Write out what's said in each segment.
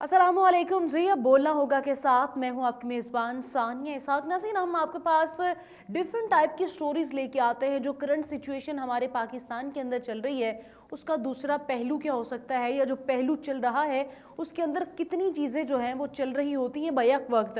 अस्सलामुअलैकुम जी। अब बोलना होगा के साथ मैं हूं आपकी मेज़बान सानिया इसहाक। नाज़रीन, हम आपके पास डिफरेंट टाइप की स्टोरीज़ लेके आते हैं जो करंट सिचुएशन हमारे पाकिस्तान के अंदर चल रही है उसका दूसरा पहलू क्या हो सकता है, या जो पहलू चल रहा है उसके अंदर कितनी चीज़ें जो हैं वो चल रही होती हैं बैक वक्त।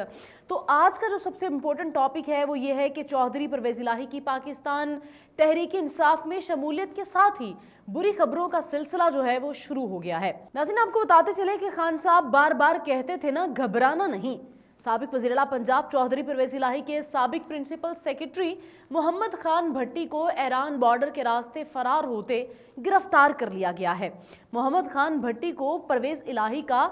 तो आज का जो सबसे इम्पोर्टेंट टॉपिक है वो ये है कि चौधरी परवेज़ इलाही की पाकिस्तान तहरीक इंसाफ में शमूलियत के साथ ही बुरी खबरों का सिलसिला जो है वो शुरू हो गया है। नाज़रीन, आपको बताते चले कि खान साहब बार बार कहते थे ना, घबराना नहीं। साबिक वज़ीर आला पंजाब चौधरी परवेज़ इलाही के साबिक प्रिंसिपल सेक्रेटरी मोहम्मद खान भट्टी को ईरान बॉर्डर के रास्ते फरार होते गिरफ्तार कर लिया गया है। मोहम्मद खान भट्टी को परवेज़ इलाही का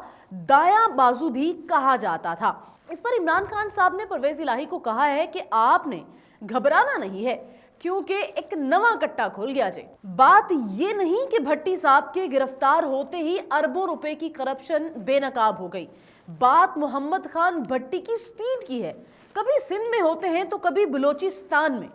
दायां बाजू भी कहा जाता था। इस पर इमरान खान साहब ने परवेज़ इलाही को कहा है कि आपने घबराना नहीं है क्योंकि एक नवा कट्टा खुल गया जे। बात ये नहीं कि भट्टी साहब के गिरफ्तार होते ही अरबों रुपए की करप्शन बेनकाब हो गई। बात मोहम्मद खान भट्टी की स्पीड की है। कभी सिंध में होते हैं तो कभी बलूचिस्तान में।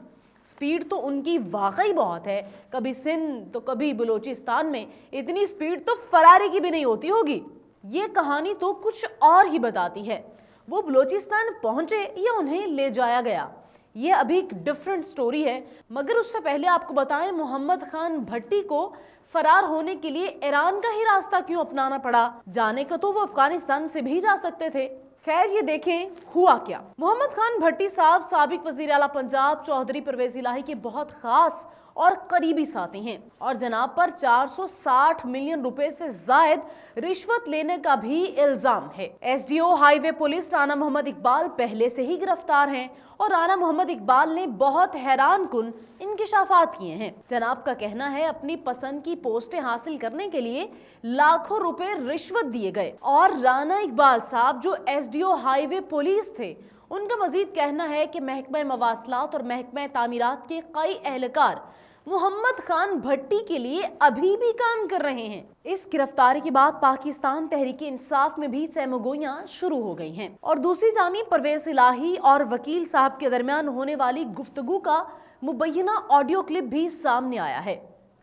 स्पीड तो उनकी वाकई बहुत है, कभी सिंध तो कभी बलूचिस्तान में। इतनी स्पीड तो फरारी की भी नहीं होती होगी। ये कहानी तो कुछ और ही बताती है। वो बलूचिस्तान पहुंचे या उन्हें ले जाया गया, ये अभी एक डिफरेंट स्टोरी है। मगर उससे पहले आपको बताएं, मोहम्मद खान भट्टी को फरार होने के लिए ईरान का ही रास्ता क्यों अपनाना पड़ा? जाने को तो वो अफगानिस्तान से भी जा सकते थे। खैर, ये देखें हुआ क्या। मोहम्मद खान भट्टी साहब साबिक वज़ीर आला पंजाब चौधरी परवेज़ इलाही के बहुत खास और करीबी साथी हैं और जनाब पर 460 मिलियन रुपए से जायद रिश्वत लेने का भी इल्जाम है। SDO highway police Rana Mohammad Iqbal पहले से ही गिरफ्तार हैं और राना मोहम्मद इकबाल ने बहुत हैरान कुन इंकिशाफात किए हैं। जनाब का कहना है अपनी पसंद की पोस्टें हासिल करने के लिए लाखों रुपए रिश्वत दिए गए। और राना इकबाल साहब जो एसडीओ हाईवे पुलिस थे, उनका मजीद कहना है कि महकमा मवासलात और महकमा तामीरात के कई एहलकार मोहम्मद खान भट्टी के लिए अभी भी काम कर रहे हैं। इस गिरफ्तारी के बाद पाकिस्तान तहरीक इंसाफ में भी सहमगोइयां शुरू हो गई हैं और दूसरी जानिब परवेज़ इलाही और वकील साहब के दरमियान होने वाली गुफ्तगू का मुबैना ऑडियो क्लिप भी सामने आया है,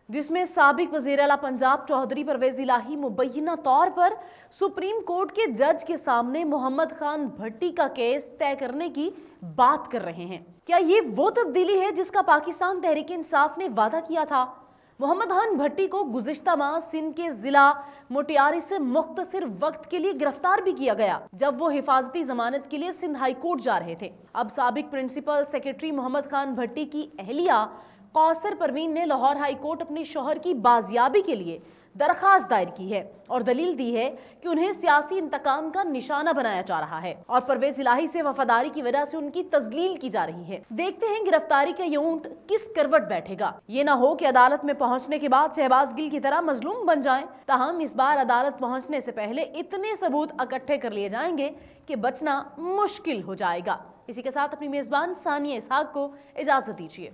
जिसमें साबिक वज़ीर आला पंजाब चौधरी परवेज़ इलाही मुबैना तौर पर सुप्रीम कोर्ट के जज के सामने मोहम्मद खान भट्टी का केस तय करने की बात कर रहे हैं। क्या ये वो तब्दीली है जिसका पाकिस्तान तहरीक इंसाफ ने वादा किया था? मोहम्मद खान भट्टी को गुज़िश्ता माह सिंध के जिला मोटियारी से मुख्तसर वक्त के लिए गिरफ्तार भी किया गया, जब वो हिफाजती जमानत के लिए सिंध हाई कोर्ट जा रहे थे। अब साबिक प्रिंसिपल सेक्रेटरी मोहम्मद खान भट्टी की अहलिया कौसर परवीन ने लाहौर हाई कोर्ट अपने शौहर की बाजियाबी के लिए दरखास्त दायर की है और दलील दी है कि उन्हें सियासी इंतकाम का निशाना बनाया जा रहा है और परवेज़ इलाही से वफादारी की वजह से उनकी तजलील की जा रही है। देखते हैं गिरफ्तारी का ये ऊंट किस करवट बैठेगा। ये ना हो कि अदालत में पहुंचने के बाद शहबाज गिल की तरह मजलूम बन जाएं। ताहम इस बार अदालत पहुंचने से पहले इतने सबूत इकट्ठे कर लिए जाएंगे कि बचना मुश्किल हो जाएगा। इसी के साथ अपनी मेजबान सानिया इसहाक को इजाजत दीजिए।